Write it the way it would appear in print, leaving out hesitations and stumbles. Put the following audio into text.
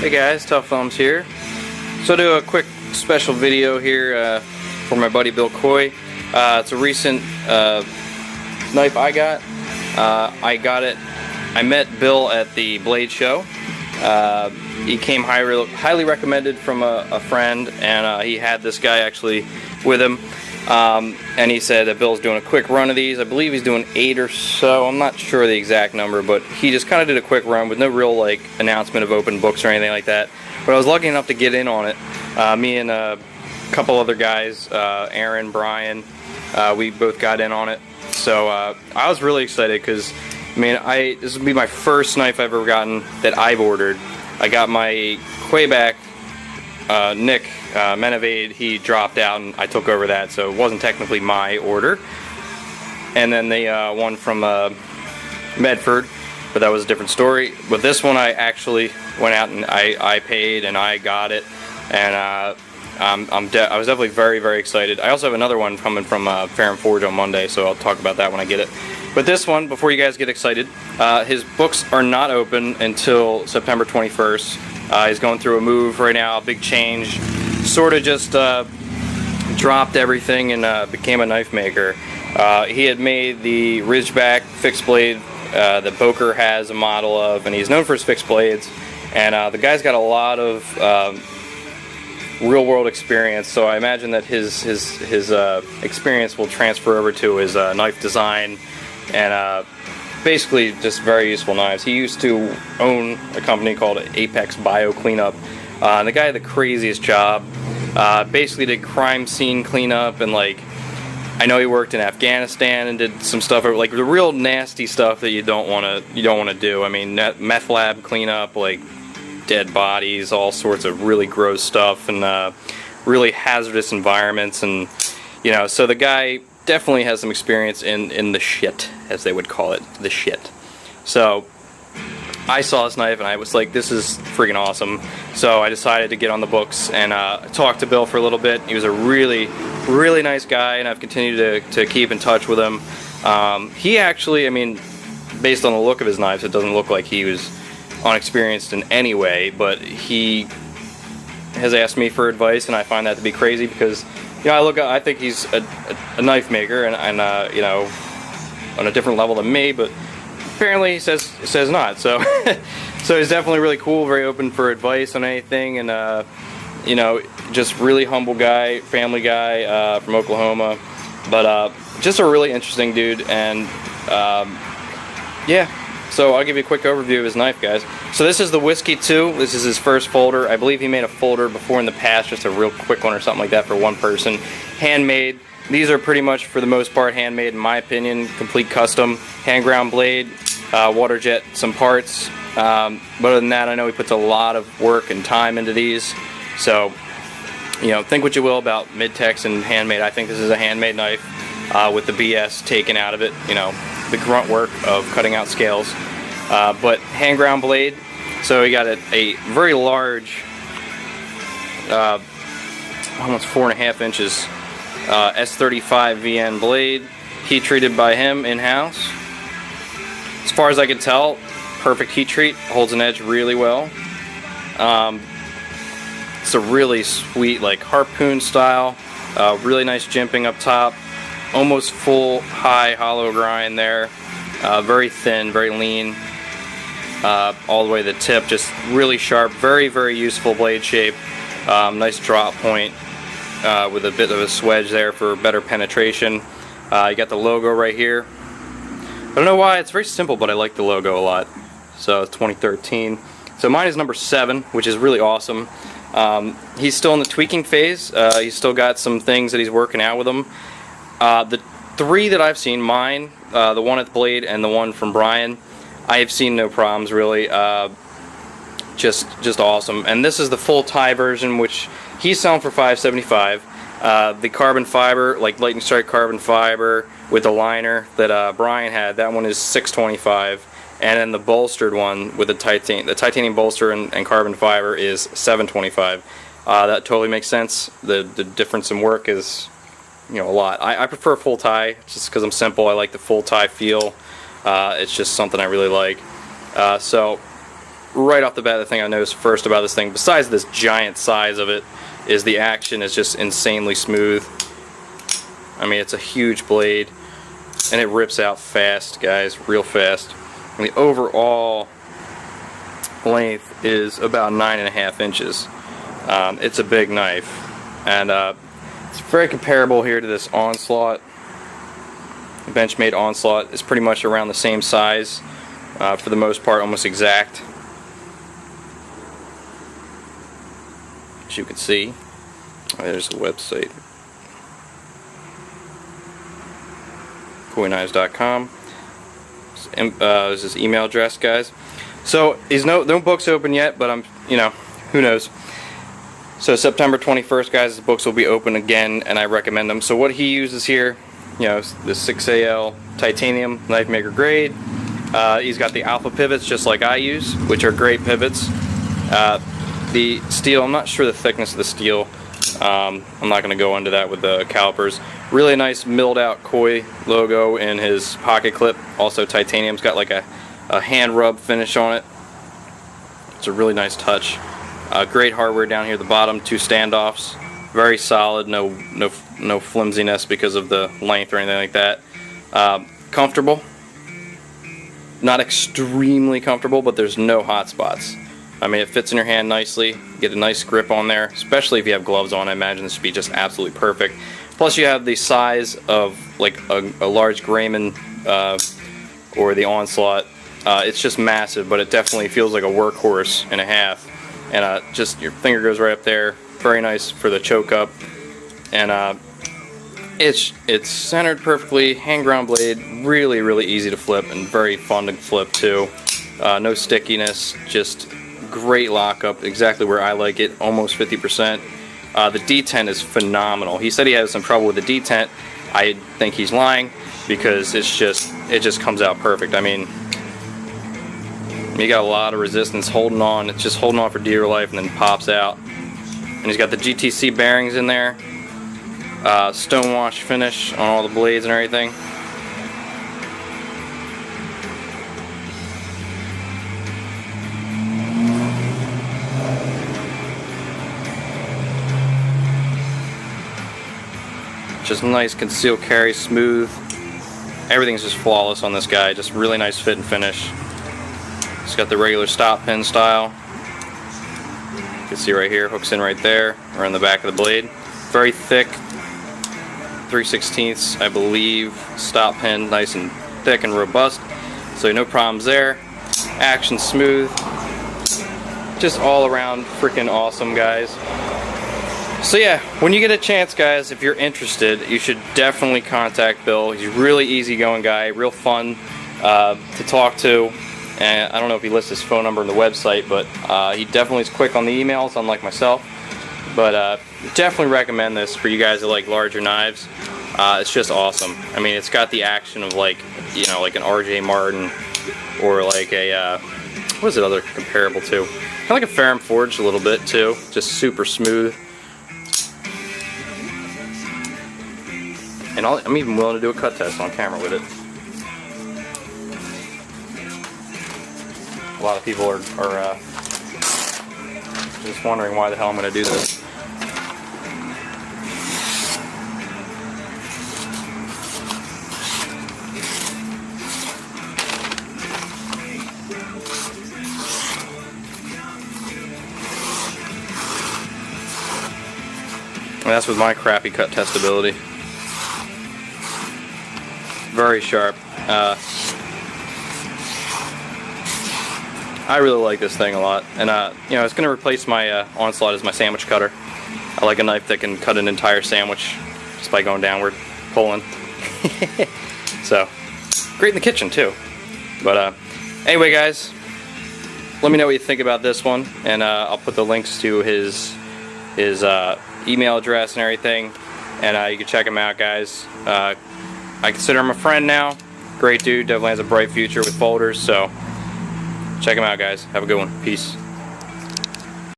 Hey guys, Tough Thumbs here. So I'll do a quick special video here for my buddy Bill Coye. It's a recent knife I got. I met Bill at the Blade Show. He came highly recommended from a friend, and he had this guy actually with him. And he said that Bill's doing a quick run of these. I believe he's doing 8 or so. I'm not sure the exact number, but he just kind of did a quick run with no real like announcement of open books or anything like that. But I was lucky enough to get in on it. Me and a couple other guys, Aaron, Brian, we both got in on it. So I was really excited because, I mean, this would be my first knife I've ever gotten that I've ordered. I got my Coye back. Nick Menevade, he dropped out and I took over that, so it wasn't technically my order. And then the one from Medford, but that was a different story. But this one I actually went out and I paid and I got it, and I was definitely very, very excited. I also have another one coming from Fair and Forge on Monday, so I'll talk about that when I get it. But this one, before you guys get excited, his books are not open until September 21st. He's going through a move right now, a big change. Sort of just dropped everything and became a knife maker. He had made the Ridgeback fixed blade that Boker has a model of, and he's known for his fixed blades. And the guy's got a lot of real-world experience, so I imagine that his experience will transfer over to his knife design and basically just very useful knives. He used to own a company called Apex Bio Cleanup. And the guy had the craziest job. Basically did crime scene cleanup, and like, I know he worked in Afghanistan and did some stuff like the real nasty stuff that you don't want to do. I mean, meth lab cleanup, like dead bodies, all sorts of really gross stuff, and really hazardous environments, and so the guy definitely has some experience in the shit, as they would call it, the shit. So I saw this knife and I was like, this is freaking awesome. So I decided to get on the books and talk to Bill for a little bit. He was a really, really nice guy, and I've continued to keep in touch with him. He actually, I mean, based on the look of his knives, it doesn't look like he was unexperienced in any way, but he has asked me for advice, and I find that to be crazy because I think he's a knife maker, and on a different level than me, but apparently he says not. So, so he's definitely really cool, very open for advice on anything, and just really humble guy, family guy from Oklahoma, but just a really interesting dude, and yeah. So I'll give you a quick overview of his knife, guys. So this is the Whiskey 2. This is his first folder. I believe he made a folder before in the past, just a real quick one or something like that for one person. Handmade. These are pretty much, for the most part, handmade in my opinion. Complete custom. Hand ground blade, water jet some parts. But other than that, I know he puts a lot of work and time into these. So, think what you will about mid-tex and handmade. I think this is a handmade knife with the BS taken out of it. The grunt work of cutting out scales, but hand ground blade. So we got a very large, almost 4.5 inches S35 VN blade, heat treated by him in-house. As far as I can tell, perfect heat treat, holds an edge really well. It's a really sweet, like harpoon style, really nice jimping up top. Almost full high hollow grind there, very thin, very lean, all the way to the tip, just really sharp, very, very useful blade shape. Nice drop point with a bit of a swedge there for better penetration. You got the logo right here. I don't know why, it's very simple, but I like the logo a lot. So it's 2013. So mine is number 7, which is really awesome. He's still in the tweaking phase. He's still got some things that he's working out with him. The 3 that I've seen, mine, the one at the blade, and the one from Brian, I have seen no problems really. Just awesome. And this is the full tie version, which he's selling for $575. The carbon fiber, like lightning strike carbon fiber with the liner that Brian had, that one is $625. And then the bolstered one with the titanium bolster and carbon fiber is $725. That totally makes sense. The difference in work is a lot. I prefer full tie just because I'm simple. I like the full tie feel. It's just something I really like. So right off the bat, the thing I noticed first about this thing, besides this giant size of it, is the action is just insanely smooth. I mean, it's a huge blade, and it rips out fast, guys, real fast. And the overall length is about 9.5 inches. It's a big knife, and it's very comparable here to this Onslaught. The Benchmade Onslaught is pretty much around the same size, for the most part, almost exact. As you can see, there's the website, coyeknives.com. This is his email address, guys. So he's no books open yet, but who knows. So September 21st, guys, the books will be open again, and I recommend them. So what he uses here, the 6AL titanium knife maker grade. He's got the alpha pivots just like I use, which are great pivots. The steel, I'm not sure the thickness of the steel. I'm not going to go into that with the calipers. Really nice milled out Coye logo in his pocket clip. Also titanium's got like a hand rub finish on it. It's a really nice touch. Great hardware down here at the bottom. 2 standoffs. Very solid. No flimsiness because of the length or anything like that. Comfortable. Not extremely comfortable, but there's no hot spots. I mean, it fits in your hand nicely. Get a nice grip on there, especially if you have gloves on. I imagine this would be just absolutely perfect. Plus, you have the size of like a large Grayman or the Onslaught. It's just massive, but it definitely feels like a workhorse and a half. And just your finger goes right up there. Very nice for the choke up. And it's centered perfectly. Hand ground blade. Really, really easy to flip and very fun to flip too. No stickiness. Just great lockup, exactly where I like it, almost 50%. The detent is phenomenal. He said he has some trouble with the detent. I think he's lying because it just comes out perfect. I mean, you got a lot of resistance holding on. It's just holding on for dear life and then pops out. And he's got the GTC bearings in there. Stonewash finish on all the blades and everything. Just nice concealed carry, smooth. Everything's just flawless on this guy. Just really nice fit and finish. It's got the regular stop pin style. You can see right here, hooks in right there, or in the back of the blade. Very thick, 3/16, I believe, stop pin, nice and thick and robust. So no problems there. Action smooth. Just all around freaking awesome, guys. So yeah, when you get a chance, guys, if you're interested, you should definitely contact Bill. He's a really easygoing guy, real fun to talk to. And I don't know if he lists his phone number on the website, but he definitely is quick on the emails, unlike myself. But definitely recommend this for you guys that like larger knives. It's just awesome. I mean, it's got the action of like an RJ Martin or like a what is it other comparable to? Kind of like a Ferrum Forged a little bit too. Just super smooth. And I'm even willing to do a cut test on camera with it. A lot of people are just wondering why the hell I'm going to do this. And that's with my crappy cut test ability. Very sharp. I really like this thing a lot, and it's going to replace my Onslaught as my sandwich cutter. I like a knife that can cut an entire sandwich just by going downward, pulling. So, great in the kitchen too. But anyway, guys, let me know what you think about this one, and I'll put the links to his email address and everything, and you can check him out, guys. I consider him a friend now. Great dude, definitely has a bright future with folders, so check him out, guys. Have a good one. Peace.